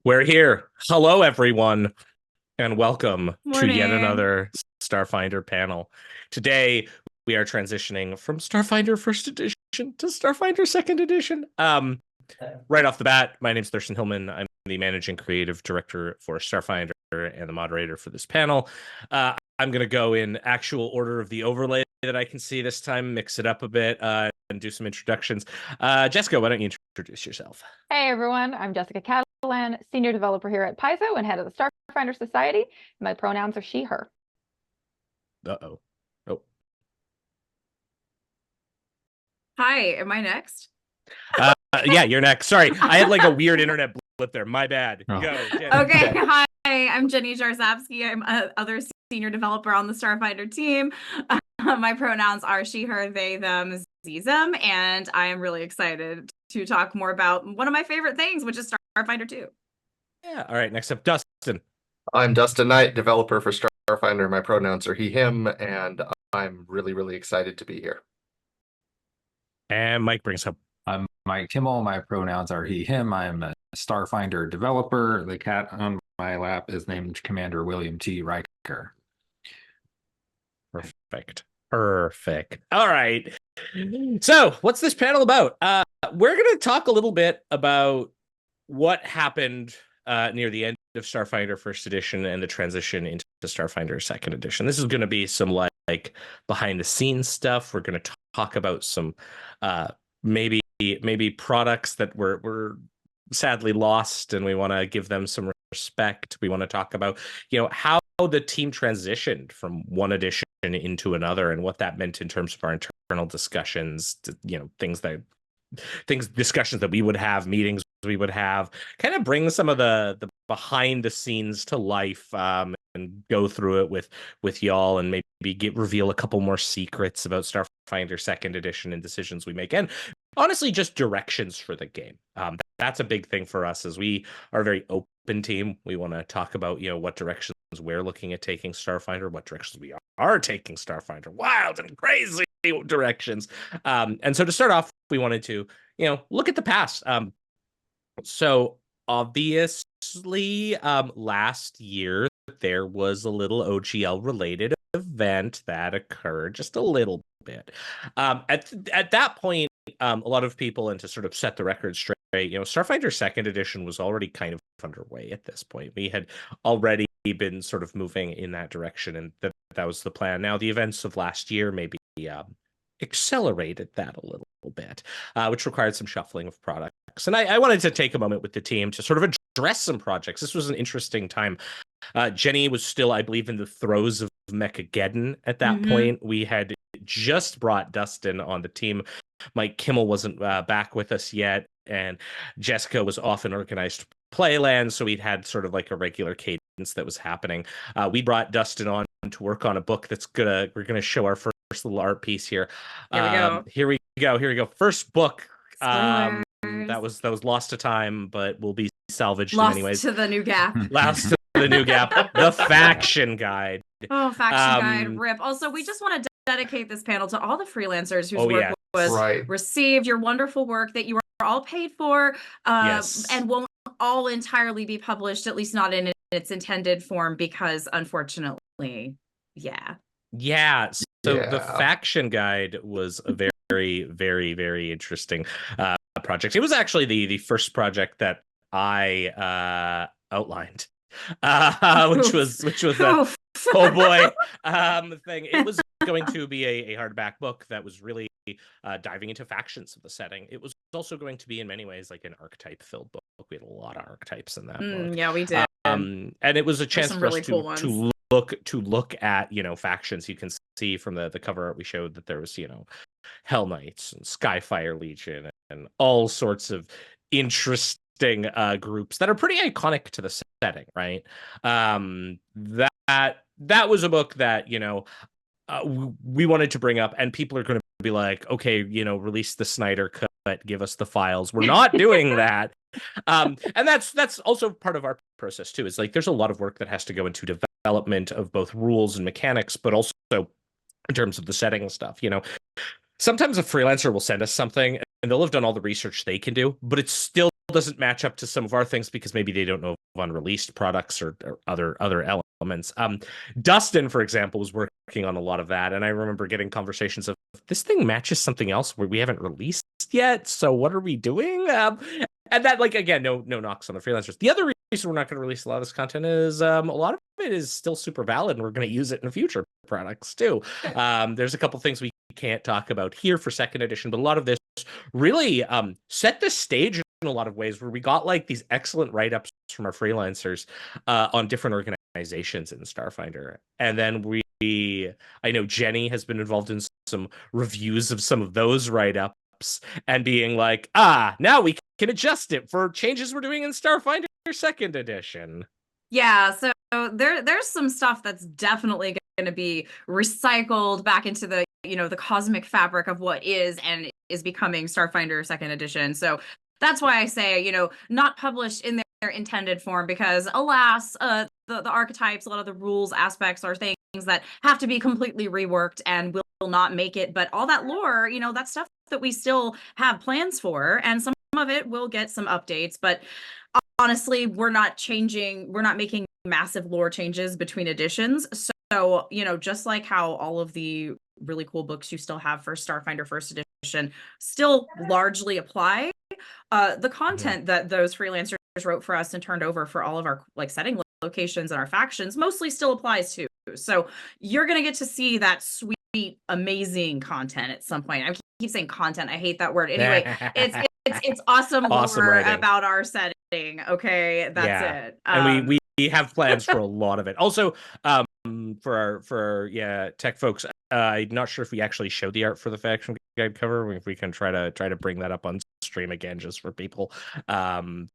We're here. Hello, everyone, and welcome to yet Morning. another Starfinder panel. Today, we are transitioning from Starfinder First Edition to Starfinder Second Edition. Right off the bat, my name's Thurston Hillman. I'm the managing creative director for Starfinder and the moderator for this panel. I'm going to go in actual order of the overlay that I can see this time, mix it up a bit, and do some introductions. Jessica, why don't you introduce yourself? Hey everyone, I'm Jessica Catalan, senior developer here at Paizo and head of the Starfinder Society. My pronouns are she, her. Uh-oh. Oh. Hi, am I next? Yeah, you're next. Sorry, I had like a weird internet blip there. My bad. Oh. Go, Jenny. Okay, hi, I'm Jenny Jarzabski. I'm other senior developer on the Starfinder team. My pronouns are she, her, they, them, them, and I am really excited to talk more about one of my favorite things, which is Starfinder 2. Yeah. All right. Next up, Dustin. I'm Dustin Knight, developer for Starfinder. My pronouns are he, him, and I'm really, really excited to be here. And Mike brings up. I'm Mike Kimmel. My pronouns are he, him. I'm a Starfinder developer. The cat on my lap is named Commander William T. Riker. Perfect. All right. So, what's this panel about? We're going to talk a little bit about what happened near the end of Starfinder First Edition and the transition into Starfinder Second Edition. This is going to be some like behind the scenes stuff. We're going to talk about some maybe products that were sadly lost, and we want to give them some respect. We want to talk about how the team transitioned from one edition into another and what that meant in terms of our internal discussions, discussions that we would have, meetings we would have, kind of bring some of the behind the scenes to life, and go through it with y'all, and maybe reveal a couple more secrets about Starfinder Second Edition and decisions we make, and honestly just directions for the game. That's a big thing for us, as we are a very open team. We want to talk about what directions we're looking at taking Starfinder, what directions we are taking Starfinder, wild and crazy directions. And so to start off, we wanted to look at the past. So obviously, last year there was a little OGL related event that occurred, just a little bit. At that point, a lot of people, and to sort of set the record straight, Starfinder Second Edition was already kind of underway at this point. We had already been sort of moving in that direction, and that was the plan. Now, the events of last year maybe accelerated that a little bit, which required some shuffling of products. And I wanted to take a moment with the team to sort of address some projects. This was an interesting time. Jenny was still, I believe, in the throes of Mechageddon at that point. We had just brought Dustin on the team. Mike Kimmel wasn't back with us yet, and Jessica was off in organized playland, so we'd had sort of like a regular cadence that was happening. We brought Dustin on to work on a book we're gonna show our first little art piece here. Here we go. First book. That was lost to time, but will be salvaged Lost anyways. to the new gap. Lost to the new gap. The Faction Guide. Oh, Faction Guide, rip. Also, we just want to dedicate this panel to all the freelancers whose work was received, your wonderful work that you were all paid for, and won't all entirely be published, at least not in its intended form, because unfortunately, yeah. So the Faction Guide was a very, very, very interesting project. It was actually the first project that I outlined, which was that oh boy thing. It was going to be a hardback book that was really diving into factions of the setting. It was also going to be in many ways like an archetype filled book. We had a lot of archetypes in that book. Yeah, we did. And it was a chance for us to look at factions. You can see from the cover art we showed that there was Hell Knights and Skyfire Legion and all sorts of interesting groups that are pretty iconic to the setting, right? That was a book that we wanted to bring up, and people are going to be like, okay, release the Snyder Cut, give us the files. We're not doing that. And that's also part of our process too. Is like there's a lot of work that has to go into development of both rules and mechanics, but also in terms of the setting and stuff. Sometimes a freelancer will send us something and they'll have done all the research they can do, but it's still doesn't match up to some of our things because maybe they don't know of unreleased products or other elements. Dustin, for example, was working on a lot of that, and I remember getting conversations of, this thing matches something else where we haven't released yet, so what are we doing? And that, like, again, no knocks on the freelancers. The other reason we're not going to release a lot of this content is a lot of it is still super valid, and we're going to use it in future products too. There's a couple things we can't talk about here for second edition, but a lot of this really set the stage in a lot of ways, where we got like these excellent write-ups from our freelancers on different organizations in Starfinder. And then I know Jenny has been involved in some reviews of some of those write-ups and being like, now we can adjust it for changes we're doing in Starfinder Second Edition. Yeah, so there's some stuff that's definitely going to be recycled back into the, the cosmic fabric of what is and is becoming Starfinder Second Edition. So that's why I say, not published in their intended form, because alas, the archetypes, a lot of the rules aspects are things that have to be completely reworked and will not make it. But all that lore, that stuff that we still have plans for, and some of it will get some updates. But honestly, we're not making massive lore changes between editions. So, just like how all of the really cool books you still have for Starfinder First Edition still largely apply, the content that those freelancers wrote for us and turned over for all of our setting locations and our factions mostly still applies too. So you're going to get to see that sweet, amazing content at some point. I keep saying content. I hate that word. Anyway, it's awesome lore about our setting. Okay, that's it. And we have plans for a lot of it. Also, for our tech folks, I'm not sure if we actually showed the art for the faction guide cover. If we can try to bring that up on stream again, just for people, that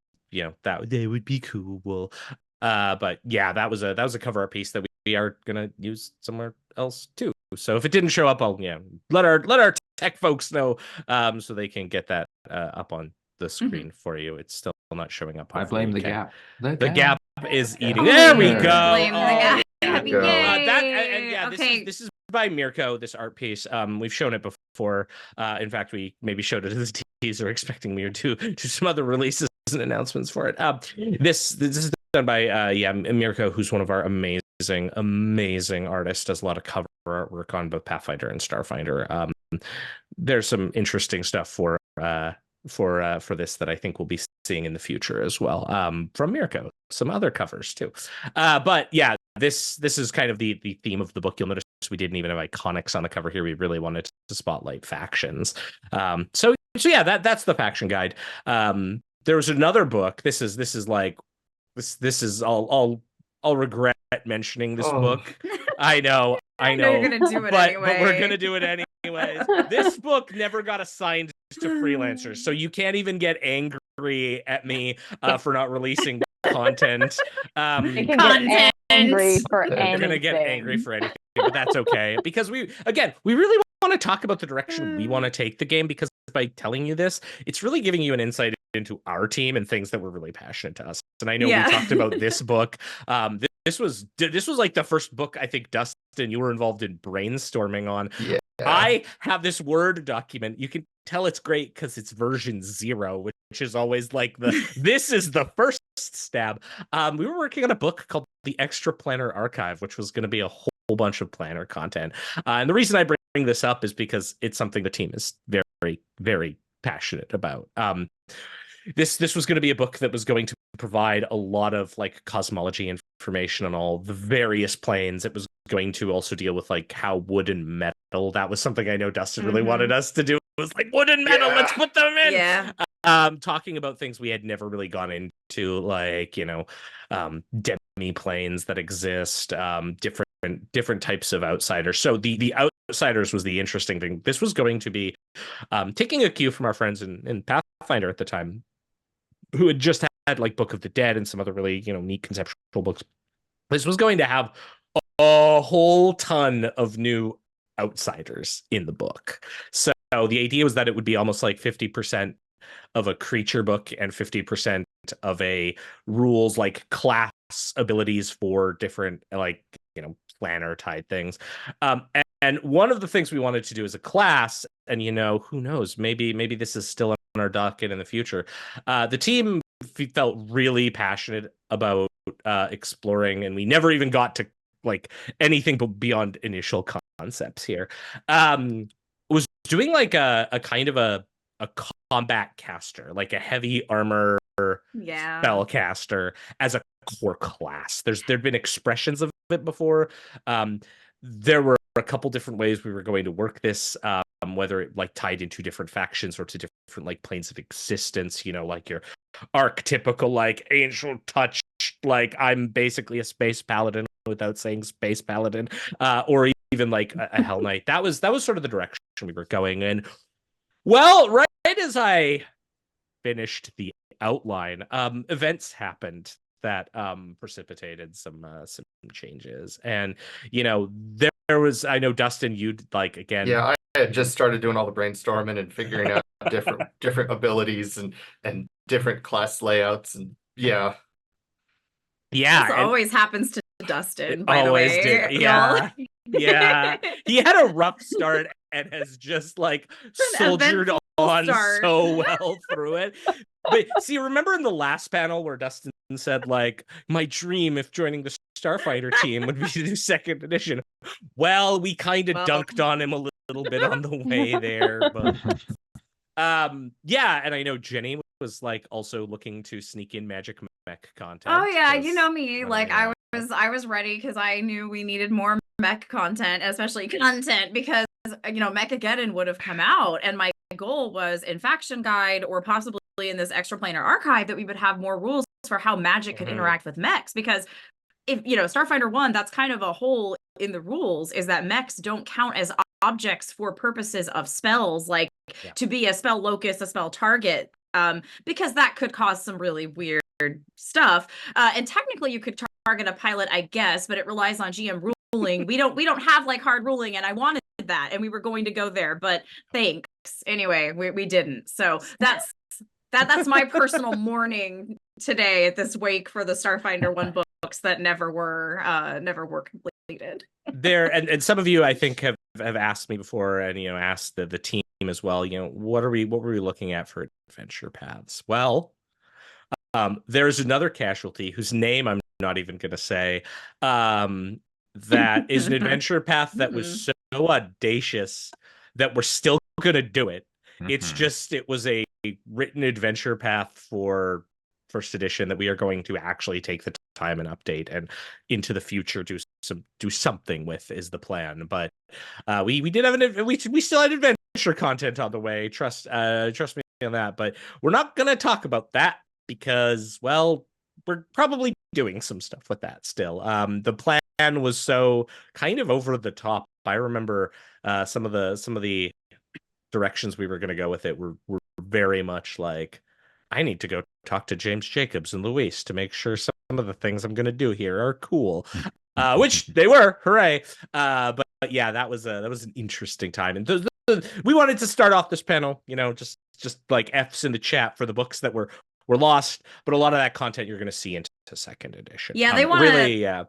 they would be cool. But yeah, that was a cover art piece that we are gonna use somewhere else too. So if it didn't show up, I'll let our tech folks know, so they can get that up on the screen for you. It's still not showing up. I blame the gap. The gap is eating. There we go. Blame the gap. This is by Mirko, this art piece. We've shown it before. In fact, we maybe showed it as a teaser, expecting me to do some other releases and announcements for it. This is done by Mirko, who's one of our amazing artists. Does a lot of cover artwork on both Pathfinder and Starfinder. There's some interesting stuff for this that I think we'll be seeing in the future as well, from Mirko. Some other covers too, but yeah, this is kind of the theme of the book. You'll notice we didn't even have iconics on the cover here. We really wanted to spotlight factions. So yeah, that's the faction guide. There was another book. This is I'll regret mentioning this book. I know you're gonna do it but anyway. But we're gonna do it anyways. This book never got assigned to freelancers, so you can't even get angry at me for not releasing content. You can get angry for anything. You're gonna get angry for anything, but that's okay, because we really want to talk about the direction we want to take the game, because by telling you this, it's really giving you an insight into our team and things that were really passionate to us. And I know we talked about this book. This was like the first book I think, Dustin, you were involved in brainstorming on. Yeah. I have this Word document. You can tell it's great because it's version 0, which is always like this is the first stab. We were working on a book called The Extra Planner Archive, which was going to be a whole bunch of planner content. And the reason I bring this up is because it's something the team is very, very passionate about. This was going to be a book that was going to provide a lot of cosmology information on all the various planes. It was going to also deal with how wood and metal. That was something I know Dustin really wanted us to do. It was wood and metal. Let's put them in. Yeah. Talking about things we had never really gone into, demi planes that exist, different types of outsiders. So the outsiders was the interesting thing. This was going to be taking a cue from our friends in Pathfinder at the time, who had just had Book of the Dead and some other really neat conceptual books. This was going to have a whole ton of new outsiders in the book. So the idea was that it would be almost 50% of a creature book and 50% of a rules class abilities for different planner type things. And one of the things we wanted to do as a class, and who knows, maybe this is still our docket in the future. The team felt really passionate about exploring, and we never even got to like anything but beyond initial concepts here. Was doing like a kind of a combat caster, like a heavy armor spellcaster as a core class. There'd been expressions of it before. There were a couple different ways we were going to work this, whether it like tied into different factions or to different like planes of existence, you know, like your archetypical like angel touch, like I'm basically a space paladin without saying space paladin, or even like a hell knight. That was sort of the direction we were going in. Well, right as I finished the outline, events happened that precipitated some changes, and you know there was, I know Dustin, you'd like again. Yeah, I had just started doing all the brainstorming and figuring out different abilities and different class layouts, and yeah. This always happens to Dustin, by the always way. Did. Yeah. Yeah. He had a rough start and has just like soldiered on so well through it. But see, remember in the last panel where Dustin said, like, my dream if joining the Starfinder team would be to do second edition. Well, we kind of dunked on him a little bit on the way there, but yeah, and I know Jenny was like also looking to sneak in magic mech content. Oh yeah, you know me. Like I was ready because I knew we needed more mech content, especially content, because you know Mechageddon would have come out, and my goal was in Faction Guide or possibly in this extraplanar archive that we would have more rules for how magic could interact with mechs, because if you know Starfinder 1, that's kind of a hole in the rules, is that mechs don't count as objects for purposes of spells, like to be a spell locus, a spell target, because that could cause some really weird stuff. And technically you could target a pilot, I guess, but it relies on GM ruling. We don't have like hard ruling, and I wanted that, and we were going to go there, but thanks. Anyway, we didn't. So that's my personal mourning today at this wake for the Starfinder 1 books that never were completed. There and some of you I think have asked me before, and you know, asked the team as well, you know, what were we looking at for adventure paths? Well, there's another casualty whose name I'm not even going to say, that is an adventure path that was so audacious that we're still going to do it. It's just, it was a written adventure path for first edition that we are going to actually take the time and update, and into the future do something with, is the plan. But we did have we still had adventure content on the way. Trust me on that. But we're not going to talk about that because, well, we're probably doing some stuff with that still. The plan was so kind of over the top. I remember some of the directions we were going to go with it were very much like, I need to go talk to James Jacobs and Luis to make sure some of the things I'm going to do here are cool, which they were. Hooray! But yeah, that was an interesting time, and we wanted to start off this panel, you know, just like F's in the chat for the books that were lost, but a lot of that content you're going to see into second edition. Yeah, they want really. Oh,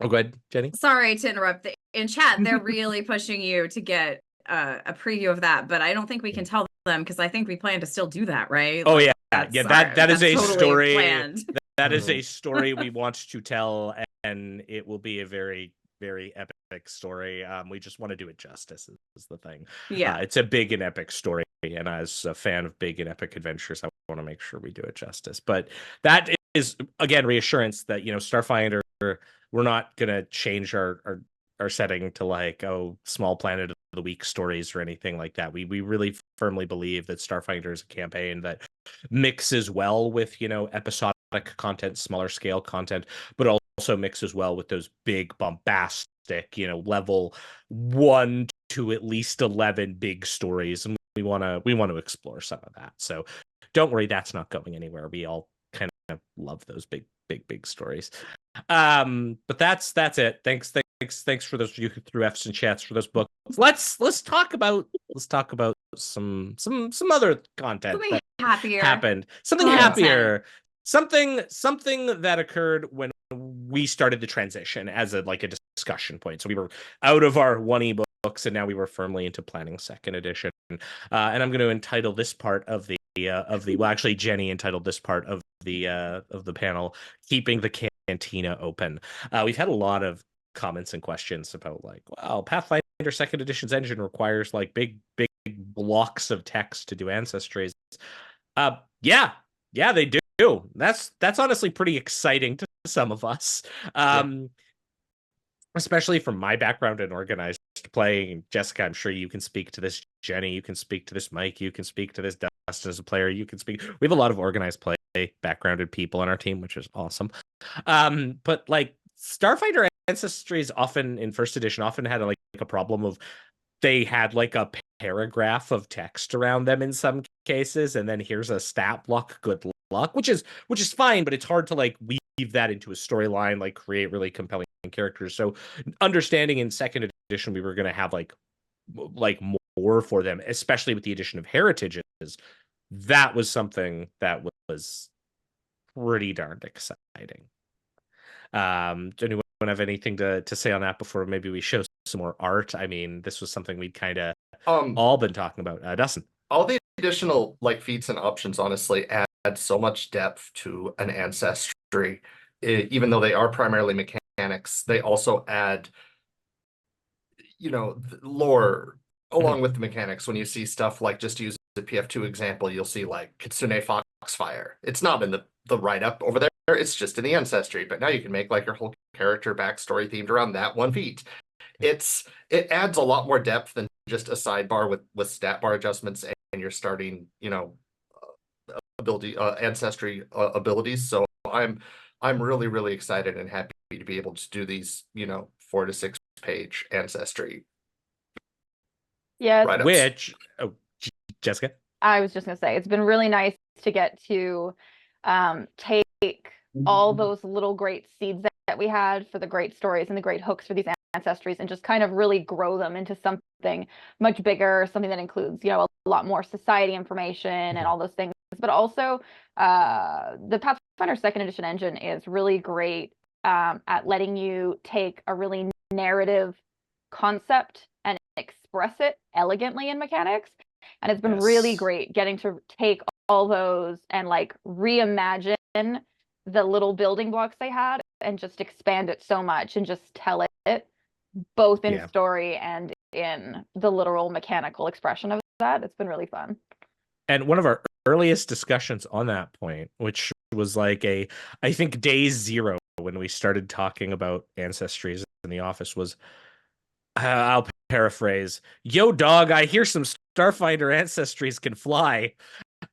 go ahead, Jenny. Sorry to interrupt. In chat, they're really pushing you to get a preview of that, but I don't think we can tell them because I think we plan to still do that, right? Oh like, yeah, that is a totally story. Planned. That is a story we want to tell, and it will be a very, very epic story. We just want to do it justice is the thing. Yeah, it's a big and epic story, and as a fan of big and epic adventures, I want to make sure we do it justice. But that is, again, reassurance that, you know, Starfinder, we're not gonna change our setting to like, oh, small planet of the week stories or anything like that. We really firmly believe that Starfinder is a campaign that mixes well with, you know, episodic content, smaller scale content, but also mixes well with those big bombastic, you know, level 1 to at least 11 big stories, and we want to explore some of that. So don't worry, that's not going anywhere. We all kind of love those big stories. But that's it. Thanks for those of you who threw F's in chats for those books. Let's talk about some other content something happier happened. Something happier. Something that occurred when we started the transition as a discussion point. So we were out of our 1 ebook books, and now we were firmly into planning second edition. And I'm going to entitle this part of the well, actually Jenny entitled this part of the panel, "Keeping the Cantina Open." We've had a lot of comments and questions about like, wow, Pathfinder Second Edition's engine requires like big blocks of text to do ancestries. Yeah, they do. That's honestly pretty exciting to some of us. Especially from my background in organized playing. Jessica, I'm sure you can speak to this. Jenny, you can speak to this. Mike, you can speak to this. Dustin, as a player, you can speak. We have a lot of organized play backgrounded people on our team, which is awesome. But like Starfinder Ancestries often in first edition often had like a problem of they had like a paragraph of text around them in some cases, and then here's a stat block, good luck, which is fine, but it's hard to like weave that into a storyline, like create really compelling characters. So understanding in second edition we were going to have like more for them, especially with the addition of heritages, that was something that was pretty darned exciting. Do anyone have anything to say on that before maybe we show some more art? I mean, this was something we'd kind of all been talking about. Dustin, all the additional like feats and options honestly add so much depth to an ancestry. Even though they are primarily mechanics, they also add, lore along with the mechanics. When you see stuff like, just to use the PF2 example, you'll see like Kitsune Foxfire. It's not in the write-up over there. It's just in the ancestry, but now you can make like your whole character backstory themed around that one feat. It adds a lot more depth than just a sidebar with stat bar adjustments and your starting, ability ancestry abilities. So I'm really, really excited and happy to be able to do these, 4 to 6 page ancestry. Yeah. Which, Jessica? I was just going to say, it's been really nice to get to take all those little great seeds that we had for the great stories and the great hooks for these ancestries and just kind of really grow them into something much bigger, something that includes, a lot more society information and all those things. But also, the Pathfinder Second Edition engine is really great at letting you take a really narrative concept and express it elegantly in mechanics. And it's been really great getting to take all those and like reimagine the little building blocks they had and just expand it so much and just tell it both in story and in the literal mechanical expression of that. It's been really fun. And one of our earliest discussions on that point, which was like I think day 0 when we started talking about ancestries in the office, was I'll paraphrase, "Yo dog, I hear some Starfinder ancestries can fly."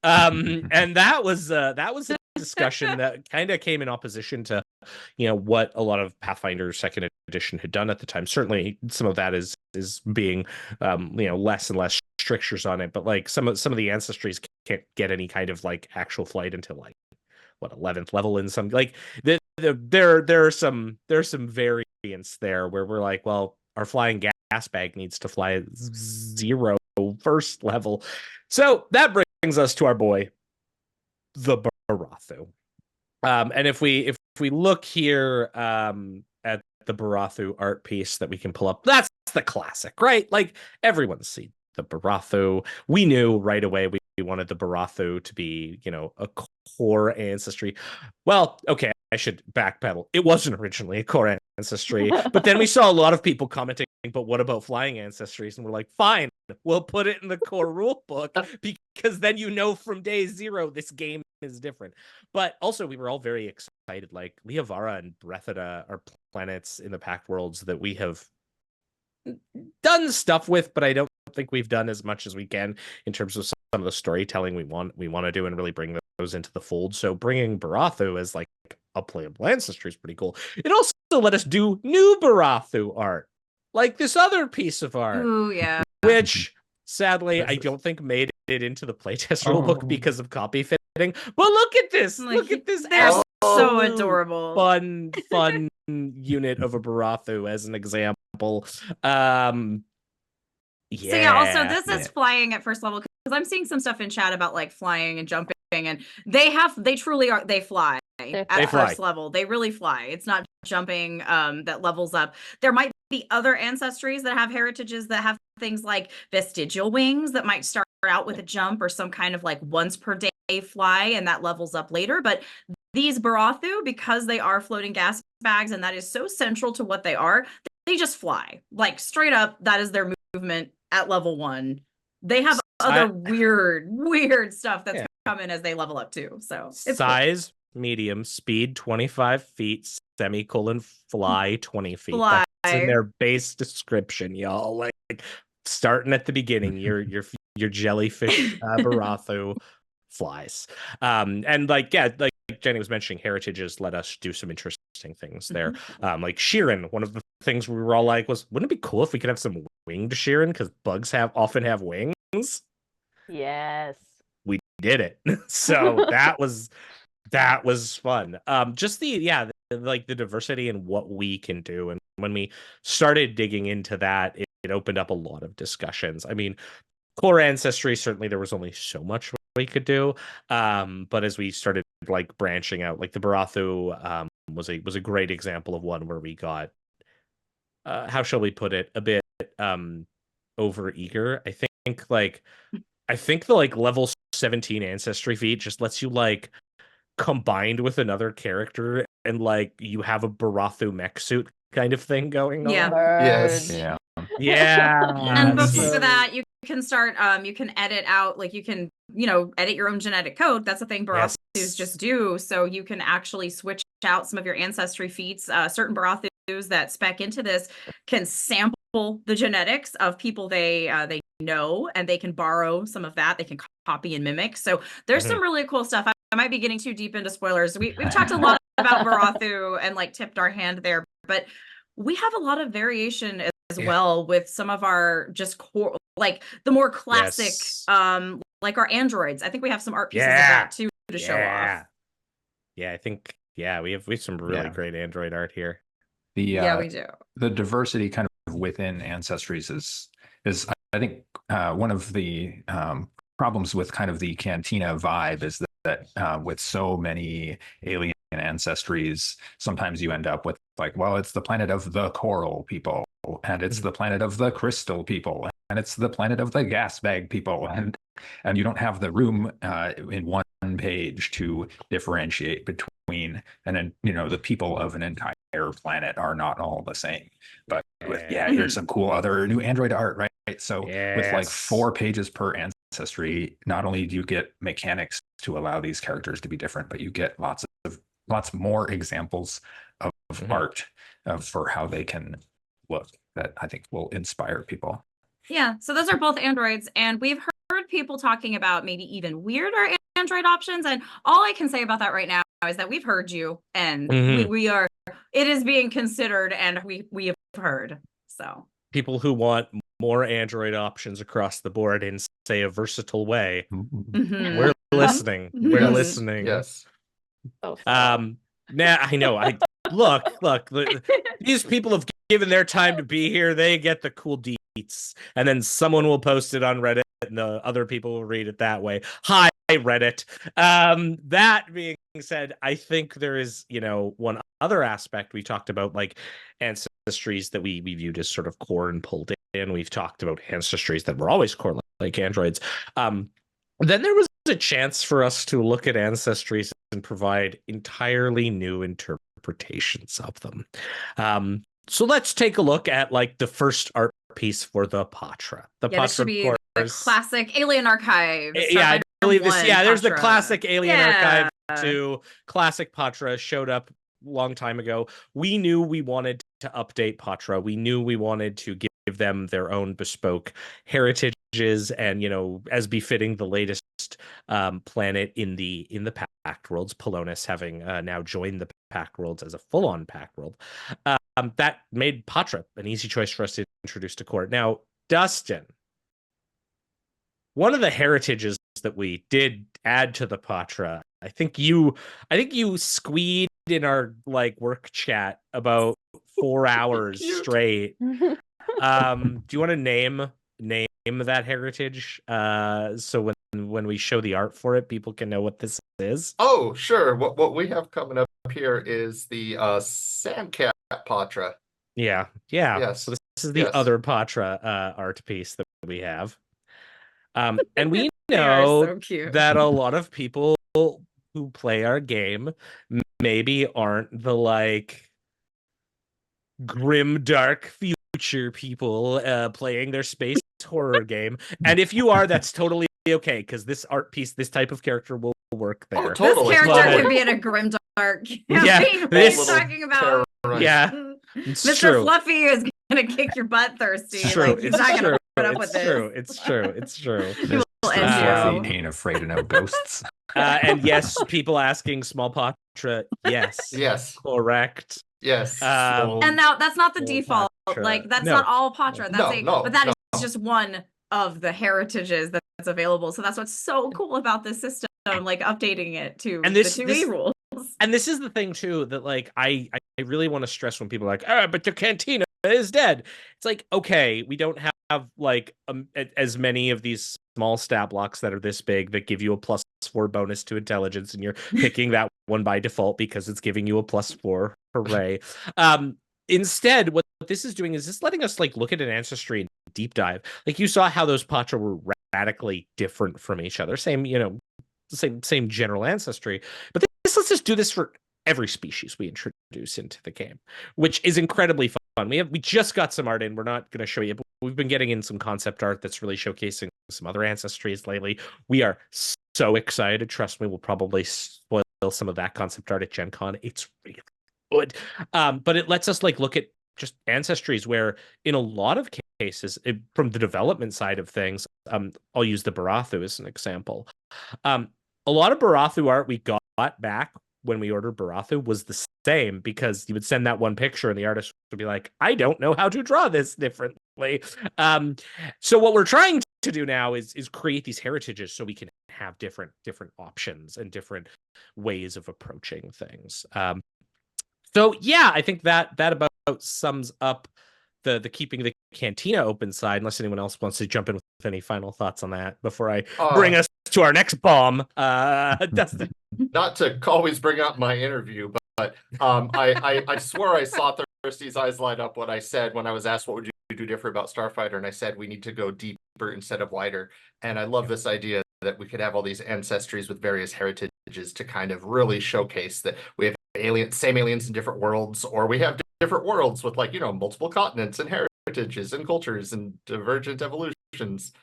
And that was a discussion that kind of came in opposition to what a lot of Pathfinder Second Edition had done at the time. Certainly some of that is being less and less strictures on it, but like some of the ancestries can't get any kind of like actual flight until like 11th level in some, like there are some variants there where we're like, well, our flying gas bag needs to fly 0 first level. So that brings us to our boy, the Barathu. And if we look here at the Barathu art piece that we can pull up, that's the classic, right? Like everyone's seen the Barathu. We knew right away we wanted the Barathu to be, a core ancestry. Well, okay, I should backpedal. It wasn't originally a core ancestry, but then we saw a lot of people commenting, but what about flying ancestries? And we're like, fine, we'll put it in the core rule book because then from day 0 this game is different. But also we were all very excited. Like Liavara and Brethida are planets in the Pact Worlds that we have done stuff with, but I don't think we've done as much as we can in terms of some of the storytelling we want to do and really bring those into the fold. So bringing Barathu as like a playable ancestry is pretty cool. It also let us do new Barathu art, like this other piece of art. Ooh, yeah. Which sadly I don't think made it into the playtest rulebook because of copy fitting. But look at this! Look at this! They're so adorable. Fun unit of a Barathu as an example. So yeah, also this is flying at first level, because I'm seeing some stuff in chat about like flying and jumping, and they truly fly at first level. They really fly. It's not jumping that levels up. There might be other ancestries that have heritages that have things like vestigial wings that might start out with a jump or some kind of like once per day fly, and that levels up later. But these Barathu, because they are floating gas bags and that is so central to what they are, they just fly. Like straight up, that is their movement at level 1. They have other weird stuff that's coming as they level up too. So it's size, cool. Medium, speed 25 feet, semicolon, fly 20 feet. Fly. That's in their base description, y'all. Like starting at the beginning, your jellyfish Barathu flies. And like Jenny was mentioning, heritages let us do some interesting things there. Like Sheeran, one of the things we were all like was, wouldn't it be cool if we could have some winged Sheeran, because bugs often have wings? Yes. We did it. So that was fun. Just the diversity in what we can do. And when we started digging into that, it opened up a lot of discussions. I mean, core ancestry, certainly there was only so much we could do. But as we started like branching out, like the Barathu was a great example of one where we got how shall we put it, a bit over eager. I think the like level 17 ancestry feat just lets you like combined with another character and like you have a Barathu mech suit kind of thing going on. Yes. Yeah. And before that, you can start you can edit out, like you can, edit your own genetic code. That's the thing Barathus just do. So you can actually switch out some of your ancestry feats. Certain Barathus that spec into this can sample the genetics of people they know, and they can borrow some of that. They can copy and mimic. So there's some really cool stuff. I might be getting too deep into spoilers. We've talked a lot about Barathu and like tipped our hand there, but we have a lot of variation as well with some of our just core, like the more classic, like our androids. I think we have some art pieces of that too to show off. Yeah, I think we have some really great android art here. We do. The diversity kind of within ancestries is I think one of the problems with kind of the Cantina vibe is that with so many alien ancestries, sometimes you end up with like, well, it's the planet of the coral people, and it's the planet of the crystal people, and it's the planet of the gas bag people, and you don't have the room in one page to differentiate between, and then the people of an entire planet are not all the same. But with here's some cool other new android art, right? So with like 4 pages per ancestry, not only do you get mechanics to allow these characters to be different, but you get lots more examples of art for how they can look that I think will inspire people. Yeah, so those are both androids, and we've heard people talking about maybe even weirder android options, and all I can say about that right now is that we've heard you, and it is being considered, and we have heard. So people who want more android options across the board in, say, a versatile way, we're listening. We're listening. Yes. Now I know. Look. These people have given their time to be here. They get the cool deets, and then someone will post it on Reddit, and the other people will read it that way. Hi, Reddit. That being said, I think there is, one other aspect we talked about, like ancestries that we viewed as sort of core and pulled in. We've talked about ancestries that were always core, like androids. Then there was a chance for us to look at ancestries and provide entirely new interpretations of them. So let's take a look at like the first art piece for the Patra. This should be the classic Alien Archive. I believe this. Yeah, there's the classic Alien Archive 2. Classic Patra showed up a long time ago. We knew we wanted to update Patra. We knew we wanted to give them their own bespoke heritages, and as befitting the latest planet in the Pact Worlds, Polonis having now joined the Pact Worlds as a full-on Pact World. That made Patra an easy choice for us to introduce to court. Now, Dustin, one of the heritages that we did add to the Patra, I think you squeezed in our like work chat about 4 hours straight. Do you want to name that heritage so when we show the art for it, people can know what this is? Oh, sure. What we have coming up here is the Sandcat Patra. Yeah. Yes. So this is the other Patra art piece that we have. And we know that a lot of people who play our game maybe aren't the like grim dark future people playing their space horror game. And if you are, that's totally okay, because this art piece, this type of character will work there. Oh, totally. This character can be in a grim dark campaign. What are you talking about? Yeah, Mr. True. Fluffy is gonna kick your butt, Thirsty. It's true. Like, he's not gonna put up with this. It's true. He will end Fluffy you. ain't afraid of no ghosts. And yes, people asking small Patra. Yes. Yes. Correct. Yes. And now that's not the default. Patra. Like that's No. not all Patra. That's but that is no. just one of the heritages that's available. So that's what's so cool about this system, like updating it to And the 2E rules. And this is the thing too, that like I really want to stress when people are like, but the cantina is dead. It's like, okay, we don't have like as many of these small stat blocks that are this big that give you a +4 bonus to intelligence, and you're picking that one by default because it's giving you a +4. Hooray. Instead, what this is doing is just letting us like look at an ancestry and deep dive. Like you saw how those Patra were radically different from each other. Same, same general ancestry. But let's just do this for every species we introduce into the game, which is incredibly fun. We just got some art in. We're not going to show you, but we've been getting in some concept art that's really showcasing some other ancestries lately. We are so excited. Trust me, we'll probably spoil some of that concept art at Gen Con. It's really good. But it lets us like look at just ancestries where in a lot of cases, from the development side of things, I'll use the Barathu as an example. A lot of Barathu art we got back when we ordered Barathu was the same, because you would send that one picture and the artist would be like, I don't know how to draw this differently. So what we're trying to do now is create these heritages so we can have different options and different ways of approaching things. So yeah, I think that about sums up the keeping the cantina open side, unless anyone else wants to jump in with any final thoughts on that before I bring us to our next bomb. Dustin. Not to always bring up my interview, but I swore I saw Thirsty's eyes light up when I said, when I was asked what would you do different about Starfighter, and I said we need to go deeper instead of wider. And I love this idea that we could have all these ancestries with various heritages to kind of really showcase that we have same aliens in different worlds, or we have different worlds with like, multiple continents and heritages and cultures and divergent evolutions.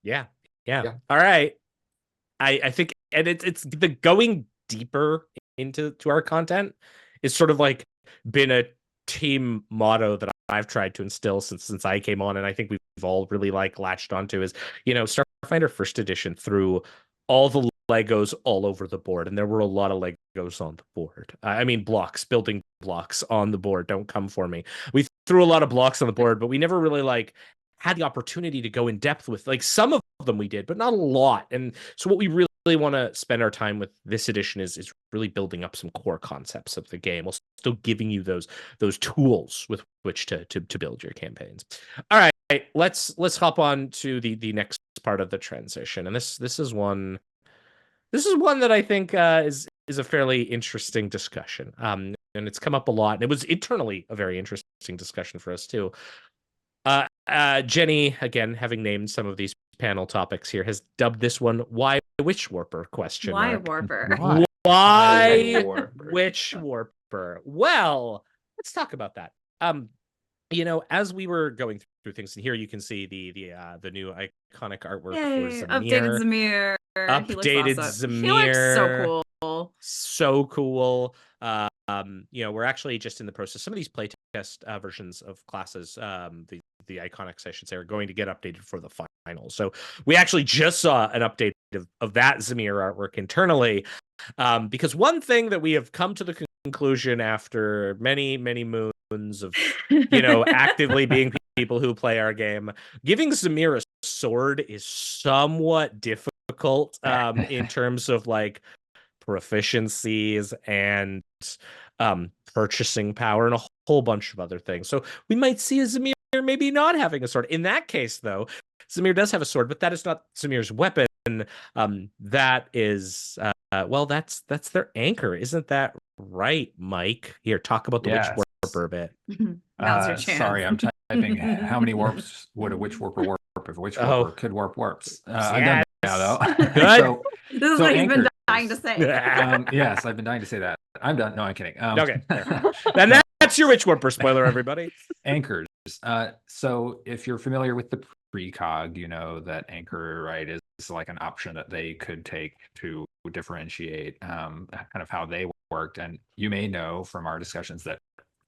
Yeah. All right. I think, and it's the going deeper into our content is sort of like been a team motto that I've tried to instill since I came on, and I think we've all really like latched onto is, Starfinder First Edition threw all the Legos all over the board, and there were a lot of Legos on the board. I mean, building blocks on the board. Don't come for me. We threw a lot of blocks on the board, but we never really had the opportunity to go in depth with some of them we did, but not a lot. And so what we really want to spend our time with this edition is really building up some core concepts of the game while still giving you those tools with which to build your campaigns. All right, let's hop on to the next part of the transition. And this is one that I think is a fairly interesting discussion. And it's come up a lot, and it was internally a very interesting discussion for us too. Jenny, again, having named some of these panel topics here, has dubbed this one "Why Witch Warper?" question. Why Warper? Why Witch Warper? Well, let's talk about that. As we were going through things, and here you can see the new iconic artwork for Zamir. Updated Zamir. He looks so cool. So cool. We're actually just in the process. Some of these playtest versions of classes, the iconics, I should say, are going to get updated for the final. So we actually just saw an update of that Zamir artwork internally, because one thing that we have come to the conclusion after many moons of actively being people who play our game, giving Zamir a sword is somewhat difficult in terms of proficiencies and purchasing power and a whole bunch of other things. So we might see a Zamir maybe not having a sword. In that case, though, Zamir does have a sword, but that is not Zamir's weapon. one, that is well, that's their anchor, isn't that right, Mike? Here, talk about the witch warper a bit. Now's your chance. Sorry, I'm typing how many warps would a witch warper warp if a witch warper could warp warps. I'm done now, though. Good. This is what he's been dying to say. Yes, I've been dying to say that. I'm done. No, I'm kidding. Okay. Then that's your witch warper spoiler, everybody. Anchors. So if you're familiar with the precog, you know that anchor, right, is like an option that they could take to differentiate kind of how they worked. And you may know from our discussions that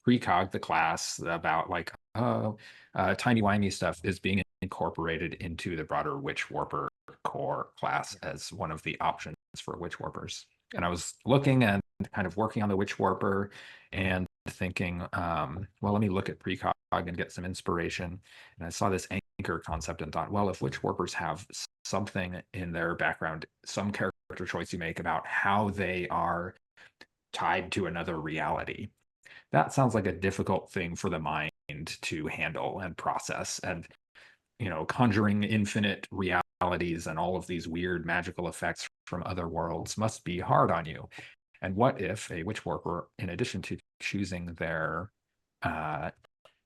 precog, the class about like timey-wimey stuff, is being incorporated into the broader witch warper core class as one of the options for witch warpers. And I was looking and kind of working on the witch warper and thinking, well, let me look at precog and get some inspiration. And I saw this anchor concept and thought, well, if witch warpers have something in their background, some character choice you make about how they are tied to another reality, that sounds like a difficult thing for the mind to handle and process. And, you know, conjuring infinite realities and all of these weird magical effects from other worlds must be hard on you. And what if a witch warper, in addition to choosing their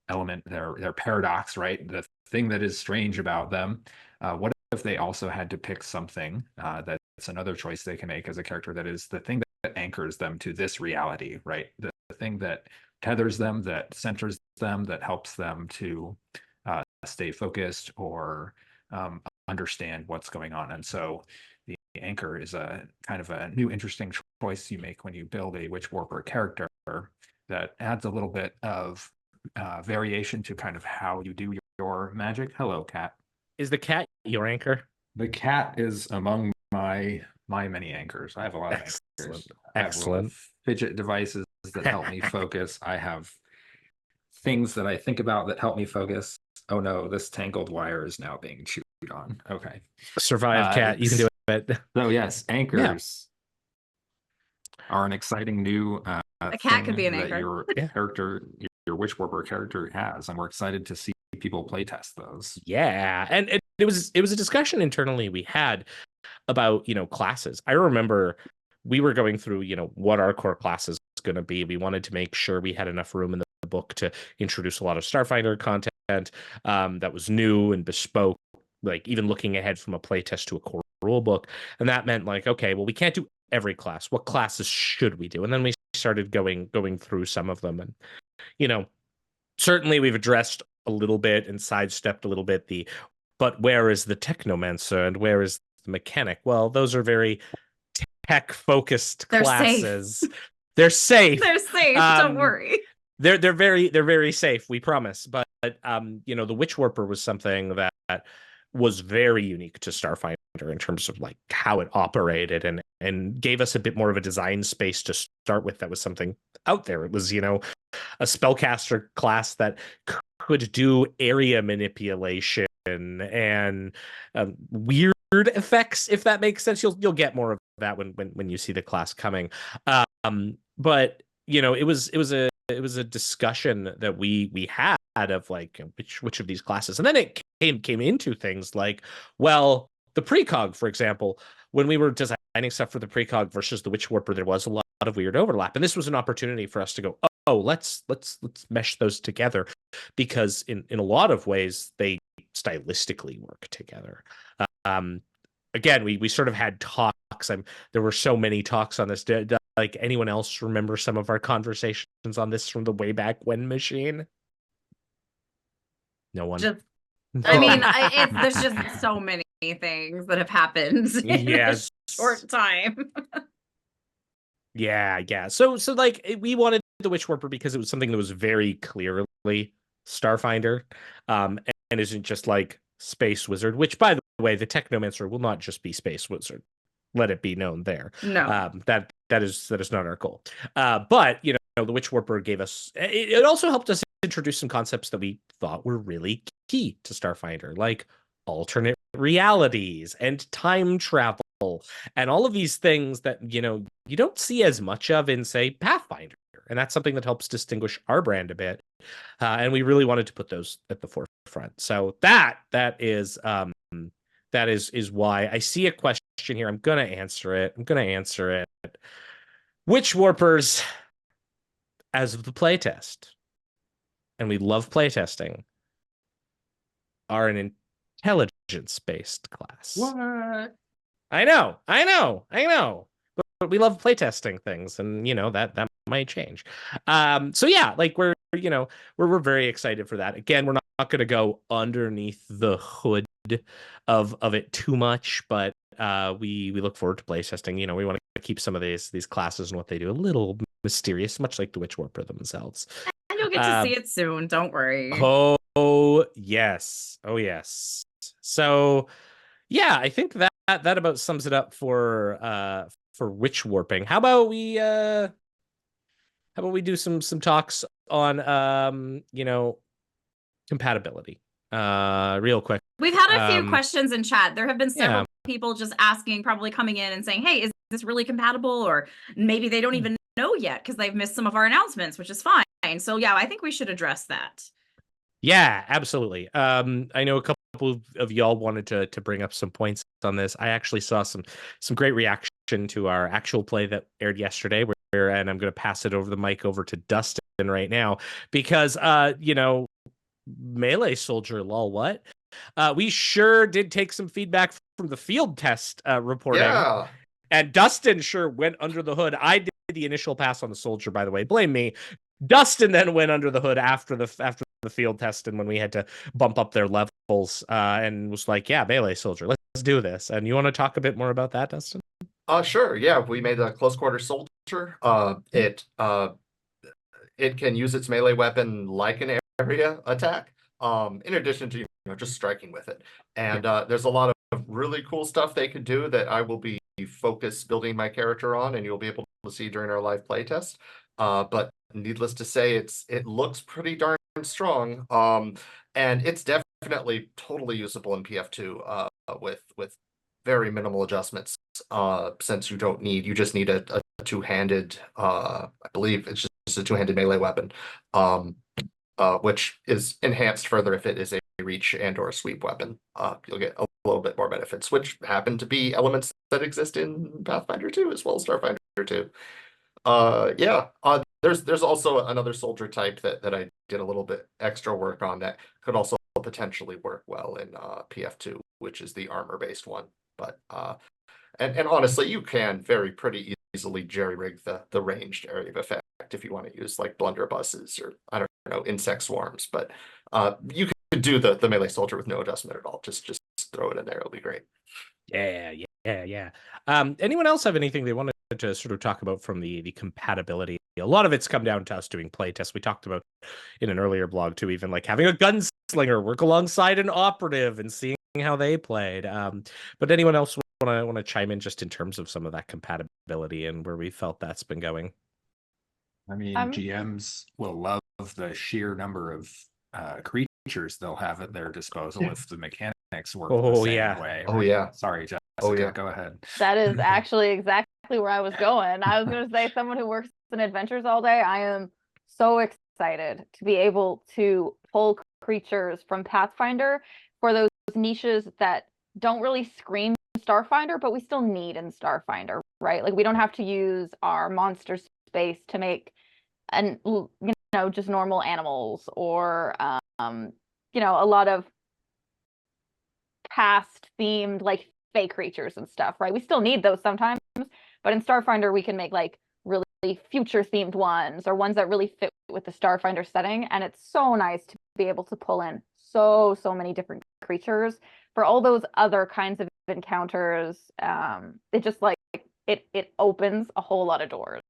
element, their paradox, right, the thing that is strange about them, what if they also had to pick something that's another choice they can make as a character that is the thing that anchors them to this reality, right? The thing that tethers them, that centers them, that helps them to stay focused or understand what's going on. And so the anchor is a kind of a new interesting choice you make when you build a witch warper character that adds a little bit of variation to kind of how you do your magic. Hello, cat. Is the cat your anchor? The cat is among my many anchors. I have a lot of anchors. Excellent. Fidget devices that help me focus. I have things that I think about that help me focus. Oh no, this tangled wire is now being chewed on. Okay. Survive, cat. You can do it. So yes, anchors are an exciting new a cat could be an anchor. Your character, your witch warper character has, and we're excited to see people play test those. Yeah, and it was a discussion internally we had about, you know, classes. I remember we were going through, you know, what our core class is going to be. We wanted to make sure we had enough room in the book to introduce a lot of Starfinder content that was new and bespoke, like even looking ahead from a playtest to a core rule book. And that meant like, okay, well, we can't do every class. What classes should we do? And then we started going through some of them. And, you know, certainly we've addressed a little bit and sidestepped a little bit but where is the technomancer and where is the mechanic? Well, those are very tech focused classes. They're safe. They're safe. Don't worry. They're very safe. We promise. But you know, the witch warper was something that was very unique to Starfinder in terms of like how it operated and gave us a bit more of a design space to start with. That was something out there. It was, you know, a spellcaster class that could do area manipulation and weird effects, if that makes sense. You'll get more of that when you see the class coming. But you know, it was a discussion that we had of like which of these classes, and then it came into things like, well, the precog, for example, when we were designing stuff for the precog versus the witch warper, there was a lot of weird overlap, and this was an opportunity for us to go, oh, let's mesh those together, because in a lot of ways they stylistically work together. Again, we sort of had talks. There were so many talks on this. Did like anyone else remember some of our conversations on this from the way back when machine? No one. I mean, there's just so many things that have happened in a short time. Yeah. So like we wanted the witch warper because it was something that was very clearly Starfinder, and isn't just like Space Wizard, which, by the way, the Technomancer will not just be Space Wizard. Let it be known there. No, that is not our goal. But you know, the witch warper gave us. It also helped us introduce some concepts that we thought were really key to Starfinder, like alternate realities and time travel, and all of these things that, you know, you don't see as much of in, say, Pathfinder. And that's something that helps distinguish our brand a bit. And we really wanted to put those at the forefront. So that is That is why. I see a question here. I'm gonna answer it. Which warpers, as of the playtest, and we love playtesting, are an intelligence-based class? What? I know. But we love playtesting things, and that might change. So yeah, like we're very excited for that. Again, we're not going to go underneath the hood of it too much, but we look forward to playtesting. We want to keep some of these classes and what they do a little mysterious, much like the Witch Warper themselves. And you'll get to see it soon. Don't worry. Oh yes. So yeah, I think that about sums it up for witch warping. How about we do some talks on compatibility real quick. We've had a few questions in chat. There have been several people just asking, probably coming in and saying, hey, is this really compatible? Or maybe they don't even know yet because they've missed some of our announcements, which is fine. So yeah, I think we should address that. Yeah, absolutely. I know a couple of y'all wanted to bring up some points on this. I actually saw some great reaction to our actual play that aired yesterday, and I'm going to pass it over the mic over to Dustin right now because melee soldier, lol, what? We sure did take some feedback from the field test reporting. Yeah. And Dustin sure went under the hood. I did the initial pass on the soldier, by the way. Blame me. Dustin then went under the hood after the field test, and when we had to bump up their levels, and was like, "Yeah, melee soldier, let's do this." And you want to talk a bit more about that, Dustin? Sure. Yeah, we made a close quarter soldier. It can use its melee weapon like an area attack. In addition to just striking with it, and there's a lot of really cool stuff they could do that I will be focused building my character on, and you'll be able to see during our live playtest. But needless to say, it looks pretty darn strong. And it's definitely totally usable in PF2 with very minimal adjustments. Since you just need a two-handed, I believe it's just a two-handed melee weapon, which is enhanced further if it is a reach and or a sweep weapon. You'll get a little bit more benefits, which happen to be elements that exist in Pathfinder 2 as well as Starfinder 2. There's also another soldier type that I did a little bit extra work on that could also potentially work well in PF2, which is the armor-based one. But and honestly, you can pretty easily jerry-rig the ranged area of effect if you want to use like blunderbusses or I don't know, insect swarms. But you could do the melee soldier with no adjustment at all. Just throw it in there; it'll be great. Yeah. Anyone else have anything they wanted to sort of talk about from the compatibility? A lot of it's come down to us doing playtests. We talked about in an earlier blog too, even like having a gunslinger work alongside an operative and seeing how they played. But anyone else want to chime in just in terms of some of that compatibility and where we felt that's been going? I mean, GMs will love the sheer number of creatures they'll have at their disposal if the mechanics work the same way. Right? Oh yeah. Sorry, Jessica, go ahead. That is actually exactly where I was going. I was going to say, someone who works in adventures all day, I am so excited to be able to pull creatures from Pathfinder for those niches that don't really scream Starfinder, but we still need in Starfinder, right? Like we don't have to use our monster space to make just normal animals or a lot of past themed like fey creatures and stuff, right? We still need those sometimes, but in Starfinder we can make like really future themed ones or ones that really fit with the Starfinder setting, and it's so nice to be able to pull in so many different creatures for all those other kinds of encounters. It just like it opens a whole lot of doors.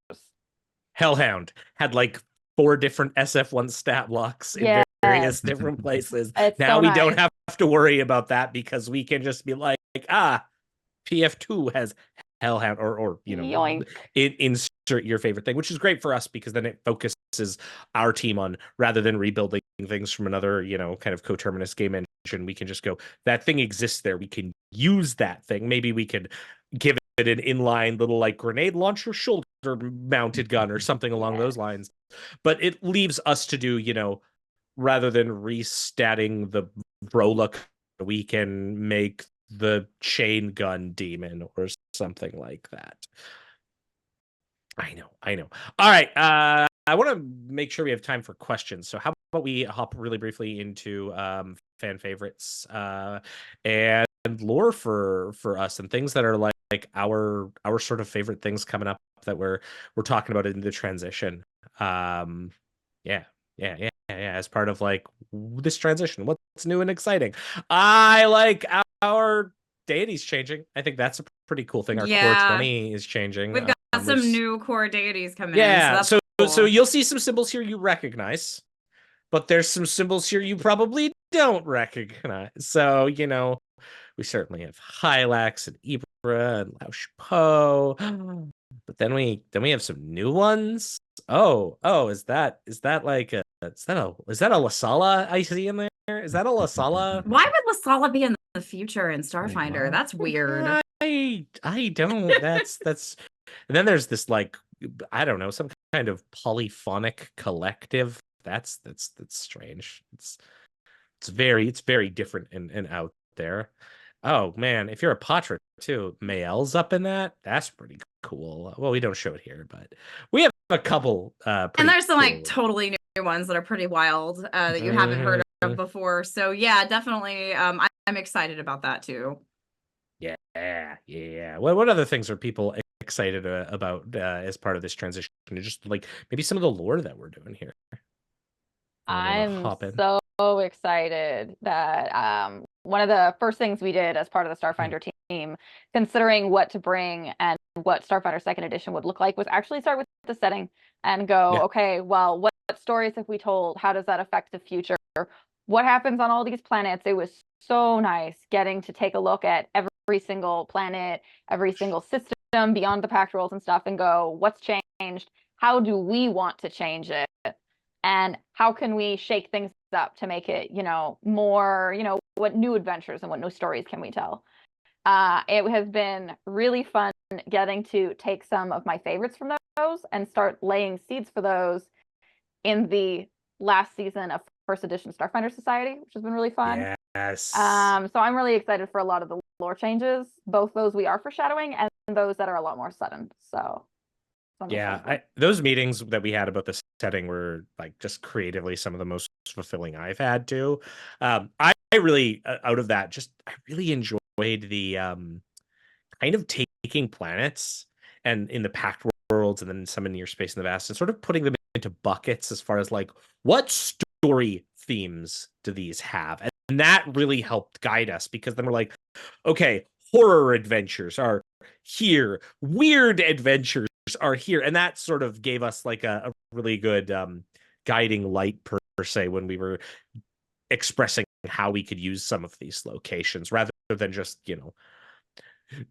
Hellhound had like 4 different SF1 stat blocks in various different places. Now we don't have to worry about that because we can just be like, PF2 has Hellhound or insert your favorite thing, which is great for us because then it focuses our team on, rather than rebuilding things from another, kind of coterminous game engine, we can just go, that thing exists there. We can use that thing. Maybe we could give it an inline little like grenade launcher shoulder mounted gun or something along those lines. But it leaves us to do, rather than restatting the Broluk, we can make the chain gun demon or something like that. I know. All right. I want to make sure we have time for questions. So how about we hop really briefly into fan favorites and lore for us, and things that are like our sort of favorite things coming up that we're talking about in the transition. Yeah. As part of like this transition, what's new and exciting? I like our deities changing. I think that's a pretty cool thing. Our core 20 is changing. We've got some new core deities coming in. Yeah, So that's so you'll see some symbols here you recognize, but there's some symbols here you probably don't recognize. So, you know, we certainly have Hylax and Ibra and Lao Po. But then we have some new ones. Oh, is that like a is that a Lasala I see in there? Is that a Lasala? Why would Lasala be in the future in Starfinder? That's weird. I don't. That's and then there's this like, I don't know, some kind of polyphonic collective. That's strange. It's very different and out there. Oh man, if you're a Patra too, Mael's up in that. That's pretty cool. Well, we don't show it here, but we have a couple. And there's some like totally new ones that are pretty wild that you haven't heard of before. So yeah, definitely. I'm excited about that too. Yeah. What other things are people excited about as part of this transition? Just like maybe some of the lore that we're doing here. I'm so excited that one of the first things we did as part of the Starfinder team, considering what to bring and what Starfinder Second Edition would look like, was actually start with the setting and go, okay, well, what stories have we told? How does that affect the future? What happens on all these planets? It was so nice getting to take a look at every single planet, every single system beyond the pact rules and stuff, and go, what's changed? How do we want to change it? And how can we shake things up to make it, more, what new adventures and what new stories can we tell? It has been really fun getting to take some of my favorites from those and start laying seeds for those in the last season of First Edition Starfinder Society, which has been really fun. Yes. So I'm really excited for a lot of the lore changes, both those we are foreshadowing and those that are a lot more sudden. So yeah, those meetings that we had about the setting were like just creatively some of the most fulfilling I've had too. I really out of that, I really enjoyed the kind of taking planets and in the packed worlds and then some in near space in the vast and sort of putting them into buckets as far as like what story themes do these have, and that really helped guide us, because then we're like, okay, horror adventures are here, weird adventures are here, and that sort of gave us like a really good guiding light per se when we were expressing how we could use some of these locations, rather than just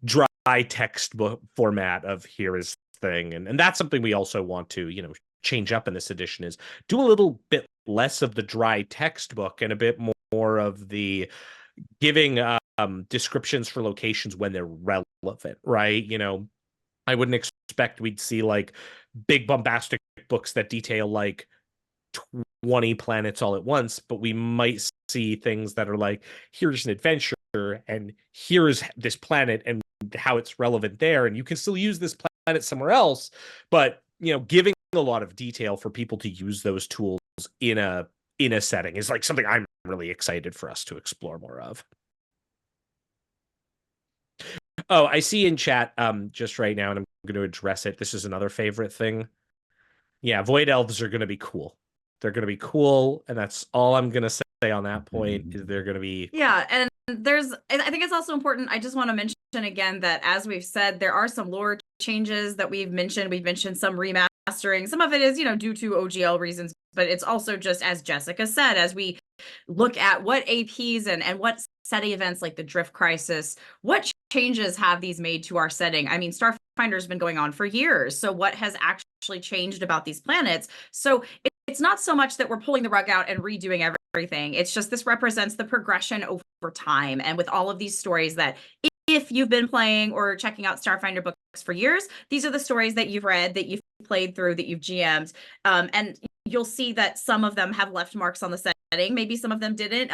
dry textbook format of here is thing. And that's something we also want to change up in this edition, is do a little bit less of the dry textbook and a bit more of the giving descriptions for locations when they're relevant, right? I wouldn't expect we'd see like big bombastic books that detail like 20 planets all at once, but we might see things that are like, here's an adventure and here's this planet and how it's relevant there, and you can still use this planet somewhere else, but giving a lot of detail for people to use those tools in a setting is like something I'm really excited for us to explore more of. Oh, I see in chat just right now, and I'm going to address it. This is another favorite thing. Yeah, Void Elves are going to be cool. They're going to be cool, and that's all I'm going to say on that point, is they're going to be... Yeah, and I think it's also important, I just want to mention again that, as we've said, there are some lore changes that we've mentioned. We've mentioned some remastering. Some of it is, due to OGL reasons, but it's also just, as Jessica said, as we look at what APs and what setting events like the Drift Crisis, what changes have these made to our setting? I mean, Starfinder's been going on for years. So what has actually changed about these planets? So it's not so much that we're pulling the rug out and redoing everything. It's just this represents the progression over time. And with all of these stories that if you've been playing or checking out Starfinder books for years, these are the stories that you've read, that you've played through, that you've GM'd. And you'll see that some of them have left marks on the setting. Maybe some of them didn't,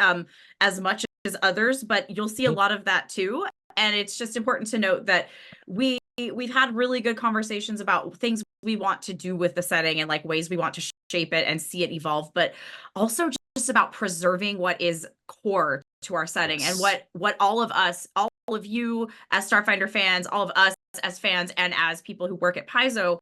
as much others, but you'll see a lot of that too. And it's just important to note that we've had really good conversations about things we want to do with the setting and like ways we want to shape it and see it evolve, but also just about preserving what is core to our setting and what all of us, all of you as Starfinder fans, all of us as fans and as people who work at Paizo,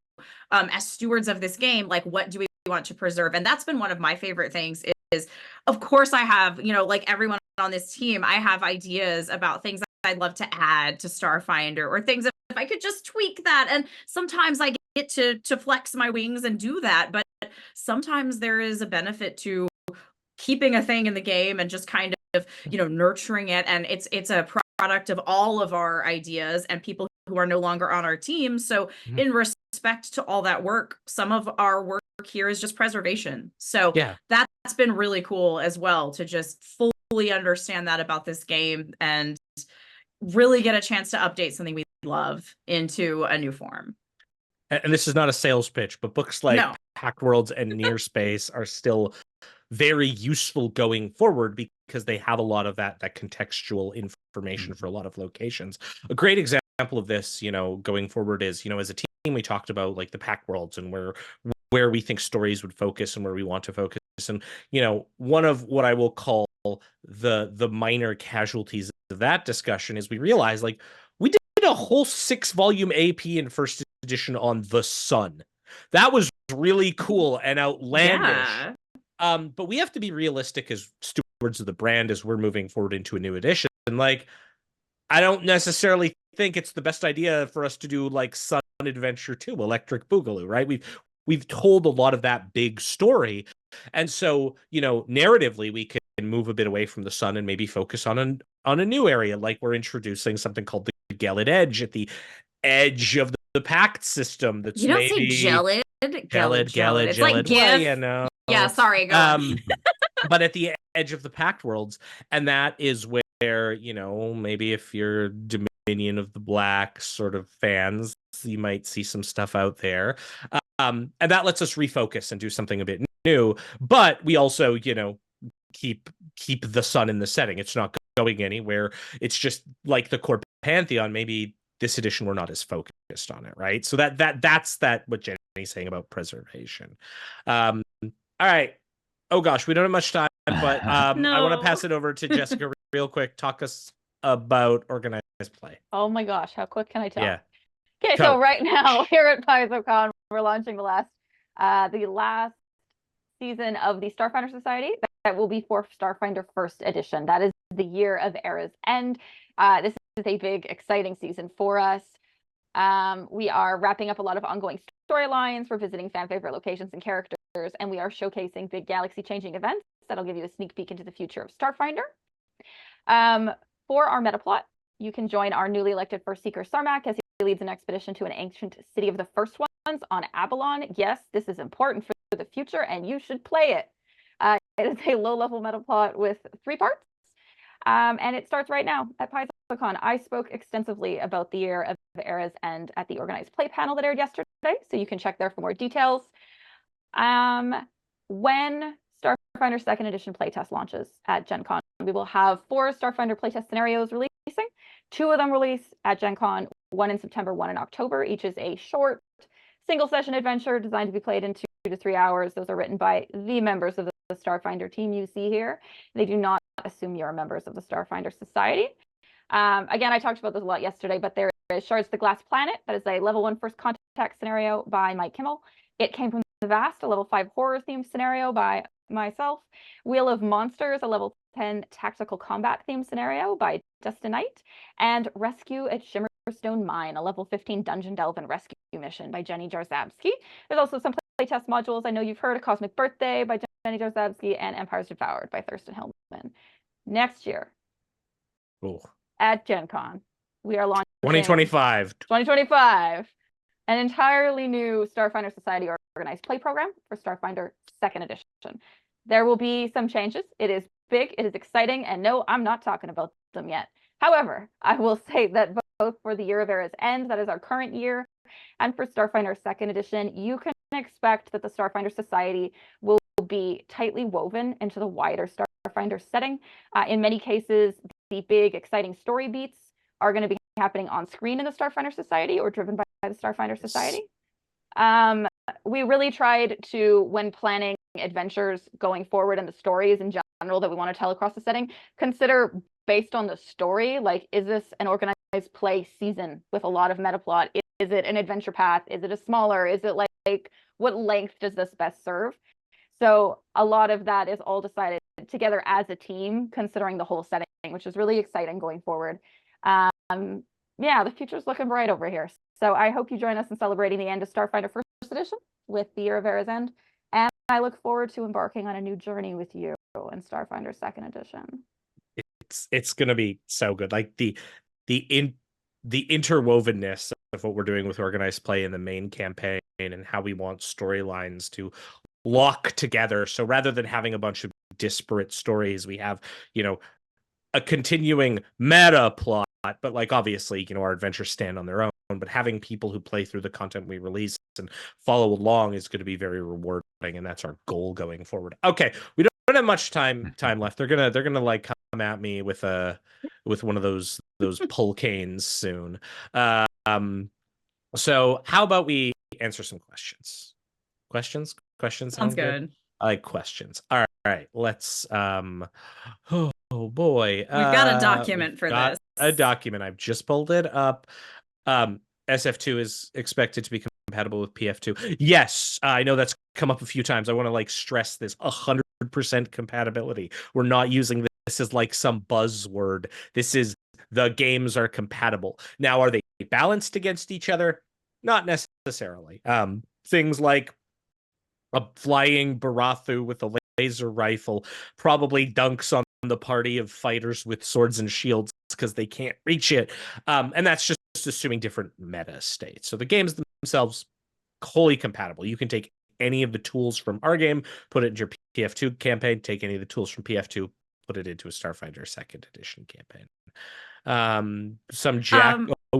as stewards of this game, like what do we want to preserve? And that's been one of my favorite things is of course I have, you know, like everyone on this team, I have ideas about things I'd love to add to Starfinder or things if I could just tweak that. And sometimes I get to flex my wings and do that, but sometimes there is a benefit to keeping a thing in the game and just kind of, you know, nurturing it. And it's a product of all of our ideas and people who are no longer on our team. So in respect to all that work, some of our work here is just preservation. So that's been really cool as well, to just fully understand that about this game and really get a chance to update something we love into a new form. And this is not a sales pitch, but books like Pact Worlds and Near Space are still very useful going forward because they have a lot of that contextual information for a lot of locations. A great example of this, you know, going forward is, you know, as a team, we talked about like the Pact Worlds and where we think stories would focus and where we want to focus. And, you know, one of what I will call the minor casualties of that discussion is we realized like we did a whole 6-volume AP in First Edition on the sun. That was really cool and outlandish. But we have to be realistic as stewards of the brand as we're moving forward into a new edition. And like, I don't necessarily think it's the best idea for us to do like Sun Adventure 2, Electric Boogaloo, right? We've told a lot of that big story. And so, you know, narratively, we can move a bit away from the sun and maybe focus on a new area. Like we're introducing something called the Gelid Edge at the edge of the Pact system. That's you don't maybe say Gelid. Gelid. It's like GIF. Well, you know. Yeah, sorry, go on. But at the edge of the Pact Worlds, and that is where, you know, maybe if you're Dominion of the Black sort of fans, you might see some stuff out there. And that lets us refocus and do something a bit new. But we also, you know, keep the sun in the setting. It's not going anywhere. It's just like the core pantheon. Maybe this edition we're not as focused on it, right? So that's what Jenny's saying about preservation. All right. Oh gosh, we don't have much time, but I want to pass it over to Jessica real quick. Talk us about organized play. Oh my gosh, how quick can I talk? Yeah. Okay, so right now here at PaizoCon, we're launching the last season of the Starfinder Society that will be for Starfinder First Edition. That is the year of Era's End. This is a big, exciting season for us. We are wrapping up a lot of ongoing storylines. We're visiting fan favorite locations and characters, and we are showcasing big galaxy-changing events that'll give you a sneak peek into the future of Starfinder. For our meta plot, you can join our newly elected First Seeker Sarmak as he leads an expedition to an ancient city of the First Ones on Avalon. Yes, this is important for the future, and you should play it. It is a low-level meta plot with 3 parts, and it starts right now at PaizoCon. I spoke extensively about the year of Era's End at the Organized Play panel that aired yesterday, so you can check there for more details. When Starfinder Second Edition playtest launches at Gen Con, we will have 4 Starfinder playtest scenarios releasing. 2 of them release at Gen Con, 1 in September, 1 in October. Each is a short single-session adventure designed to be played in 2 to 3 hours. Those are written by the members of the Starfinder team you see here. They do not assume you're members of the Starfinder Society. Again, I talked about this a lot yesterday, but there is Shards the Glass Planet. That is a level 1 first contact scenario by Mike Kimmel. It Came from the Vast, a level 5 horror themed scenario by myself. Wheel of Monsters, a level 10 tactical combat themed scenario by Dustin Knight. And Rescue at Shimmerstone Mine, a level 15 dungeon delve and rescue mission by Jenny Jarzabski. There's also some playtest modules. I know you've heard of Cosmic Birthday by Jenny Jarzabski and Empires Devoured by Thurston Hillman. Next year at Gen Con, we are launching 2025, an entirely new Starfinder Society organized play program for Starfinder Second Edition. There will be some changes. It is big, it is exciting, and no, I'm not talking about them yet. However, I will say that both for the Year of Era's End, that is our current year, and for Starfinder Second Edition, you can expect that the Starfinder Society will would be tightly woven into the wider Starfinder setting. In many cases, the big, exciting story beats are going to be happening on screen in the Starfinder Society or driven by the Starfinder Society. We really tried to, when planning adventures going forward and the stories in general that we want to tell across the setting, consider based on the story, like, is this an organized play season with a lot of meta plot? Is it an adventure path? Is it a smaller? Is it like what length does this best serve? So a lot of that is all decided together as a team, considering the whole setting, which is really exciting going forward. Yeah, the future's looking bright over here. So I hope you join us in celebrating the end of Starfinder First Edition with the Year of Era's End. And I look forward to embarking on a new journey with you in Starfinder Second Edition. It's gonna be so good. Like the interwovenness of what we're doing with organized play in the main campaign and how we want storylines to lock together. So rather than having a bunch of disparate stories, we have, a continuing meta plot, but like obviously, our adventures stand on their own, but having people who play through the content we release and follow along is going to be very rewarding, and that's our goal going forward. Okay, we don't have much time left. They're gonna like come at me with one of those pull canes soon. So how about we answer some questions? Questions Sounds good. I like questions. All right, let's oh boy. We've got a document for this. A document. I've just pulled it up. SF2 is expected to be compatible with PF2. Yes, I know that's come up a few times. I want to like stress this 100% compatibility. We're not using this as like some buzzword. This is the games are compatible. Now, are they balanced against each other? Not necessarily. Things like a flying Barathu with a laser rifle probably dunks on the party of fighters with swords and shields because they can't reach it. And that's just assuming different meta states. So the games themselves, wholly compatible. You can take any of the tools from our game, put it in your PF2 campaign, take any of the tools from PF2, put it into a Starfinder Second Edition campaign.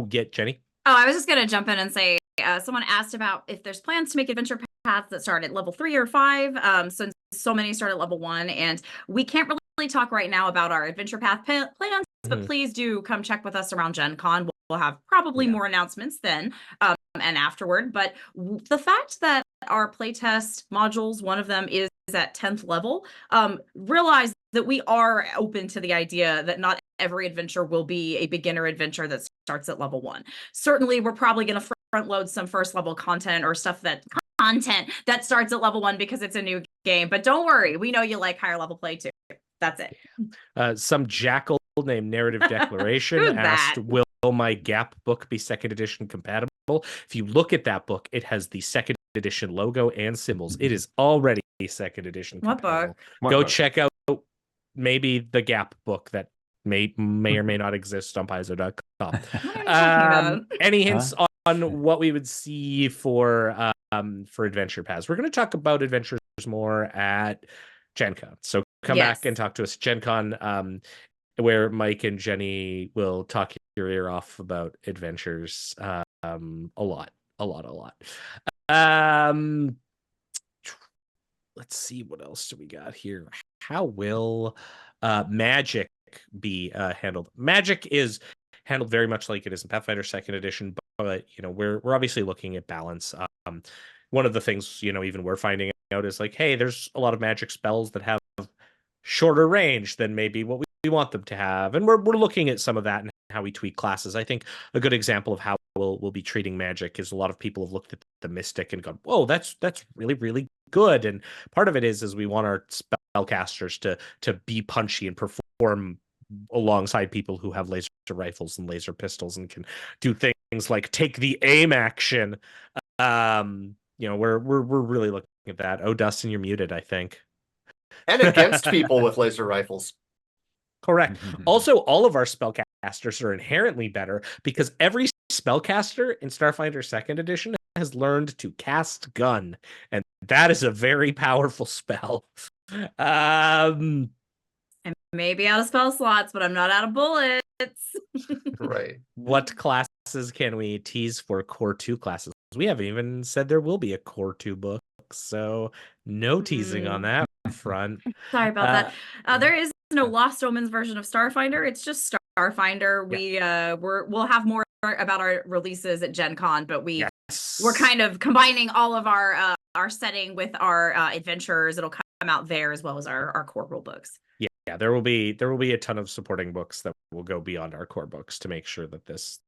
Get Jenny. Oh, I was just going to jump in and say, someone asked about if there's plans to make adventure paths that start at level 3 or 5. So many start at level 1, and we can't really talk right now about our adventure path plans, but please do come check with us around Gen Con. We'll have probably more announcements then and afterward. But the fact that our playtest modules, one of them is at 10th level, realize that we are open to the idea that not every adventure will be a beginner adventure that starts at level 1. Certainly, we're probably going to front load some first level content or content that starts at level 1 because it's a new game. But don't worry, we know you like higher level play too. That's it. Some jackal named Narrative Declaration asked, will my Gap book be Second Edition compatible? If you look at that book, it has the Second Edition logo and symbols. It is already Second Edition compatible. What book? Go check out maybe the Gap book that may or may not exist on Paizo.com. Any hints on what we would see for adventure paths? We're going to talk about adventures more at Gen Con. So come back and talk to us at Gen Con, where Mike and Jenny will talk your ear off about adventures a lot. Let's see, what else do we got here? How will magic be handled? Magic is handled very much like it is in Pathfinder Second Edition, but we're obviously looking at balance. One of the things even we're finding out is like, hey, there's a lot of magic spells that have shorter range than maybe what we want them to have, and we're looking at some of that and how we tweak classes. I think a good example of how we'll be treating magic is a lot of people have looked at the Mystic and gone, whoa, that's really, really good. And part of it is we want our spellcasters to be punchy and perform alongside people who have laser rifles and laser pistols and can do things like take the aim action. We're really looking at that. Oh, Dustin, you're muted, I think. And against people with laser rifles. Correct. Also, all of our spellcasters are inherently better because every spellcaster in Starfinder Second Edition has learned to cast gun, and that is a very powerful spell. I may be out of spell slots, but I'm not out of bullets. Right. What classes can we tease for Core 2 classes? We haven't even said there will be a Core 2 book. books, so no teasing on that front. Sorry about that. There is no Lost Omens version of Starfinder. It's just Starfinder. We'll have more about our releases at Gen Con, but we're kind of combining all of our setting with our adventures. It'll come out there as well as our core rule books. Yeah, there will be a ton of supporting books that will go beyond our core books to make sure that this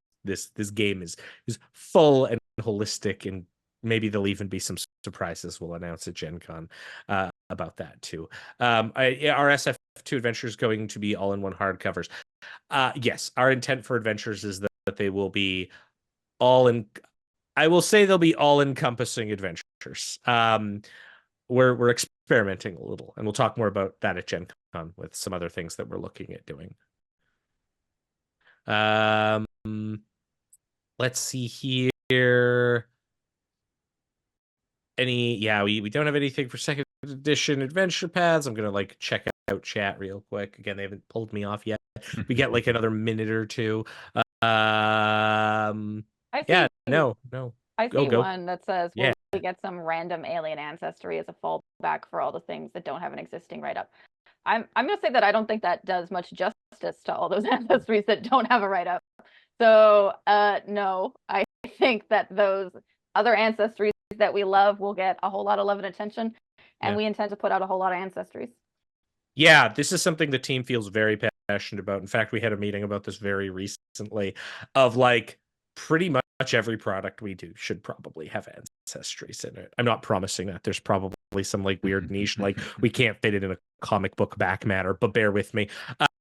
game is full and holistic, and maybe there'll even be some surprises we'll announce at Gen Con about that too. Our SF2 adventure is going to be all in one hardcovers. Yes, our intent for adventures is that they will be I will say they'll be all encompassing adventures. We're experimenting a little, and we'll talk more about that at Gen Con with some other things that we're looking at doing. Let's see here. We don't have anything for second edition adventure paths. I'm gonna check out chat real quick. Again, they haven't pulled me off yet. We get another minute or two. No. I see one that says, will we get some random alien ancestry as a fallback for all the things that don't have an existing write-up? I'm going to say that I don't think that does much justice to all those ancestries that don't have a write-up. So, no, I think that those other ancestries that we love will get a whole lot of love and attention, and we intend to put out a whole lot of ancestries. Yeah, this is something the team feels very passionate about. In fact, we had a meeting about this very recently of pretty much every product we do should probably have ancestries in it. I'm not promising that. There's probably some weird niche, we can't fit it in a comic book back matter, but bear with me.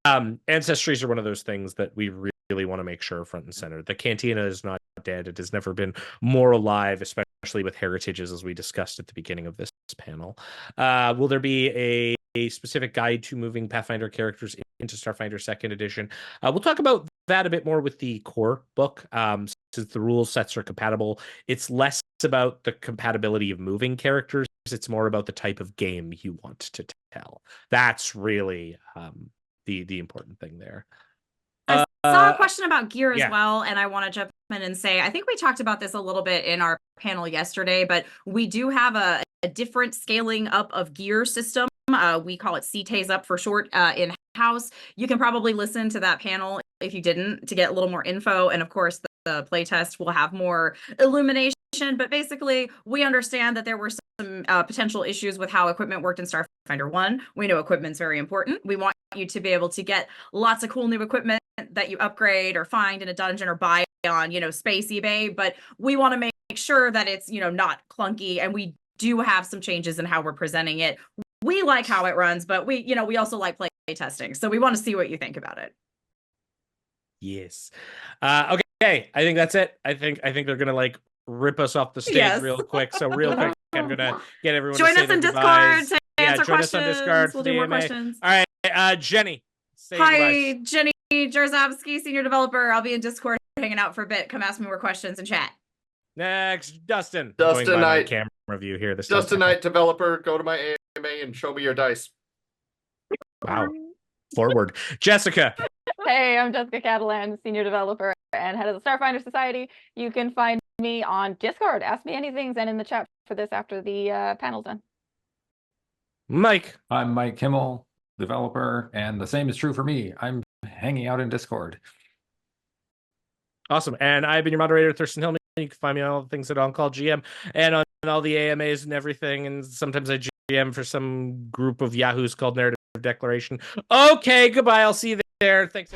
Ancestries are one of those things that we really want to make sure are front and center. The Cantina is not dead. It has never been more alive, especially with heritages, as we discussed at the beginning of this panel. Will there be a specific guide to moving Pathfinder characters into Starfinder Second Edition? We'll talk about that a bit more with the core book. Since the rule sets are compatible, it's less about the compatibility of moving characters. It's more about the type of game you want to tell. That's really the important thing there. I saw a question about gear as well, and I want to jump in and say, I think we talked about this a little bit in our panel yesterday, but we do have a different scaling up of gear system. We call it CTAs up for short in-house. You can probably listen to that panel if you didn't to get a little more info. And of course, the playtest will have more illumination. But basically, we understand that there were some potential issues with how equipment worked in Starfinder 1. We know equipment's very important. We want you to be able to get lots of cool new equipment that you upgrade or find in a dungeon or buy on, Space eBay. But we want to make sure that it's, not clunky. And we do have some changes in how we're presenting it. We like how it runs, but we also like play testing. So we want to see what you think about it. Yes. Okay. I think that's it. I think they're gonna rip us off the stage real quick. So real quick, I'm gonna get everyone join to us in Discord to answer join questions. us on Discord. We'll do more questions. All right, Jenny. Hi, Jenny Jarzabski, senior developer. I'll be in Discord hanging out for a bit. Come ask me more questions and chat. Next, Dustin. Dustin Knight, camera view here. Dustin Knight, developer. Go to my AMA and show me your dice. Wow. Forward, Jessica. Hey, I'm Jessica Catalan, senior developer and head of the Starfinder Society. You can find me on Discord. Ask me anything, and in the chat for this after the panel's done. Mike. I'm Mike Kimmel, developer, and the same is true for me. I'm hanging out in Discord. Awesome. And I've been your moderator, Thurston Hillman. You can find me on all the things at On Call GM and on all the AMAs and everything. And sometimes I GM for some group of yahoos called Narrative Declaration. Okay, goodbye. I'll see you there. Thanks.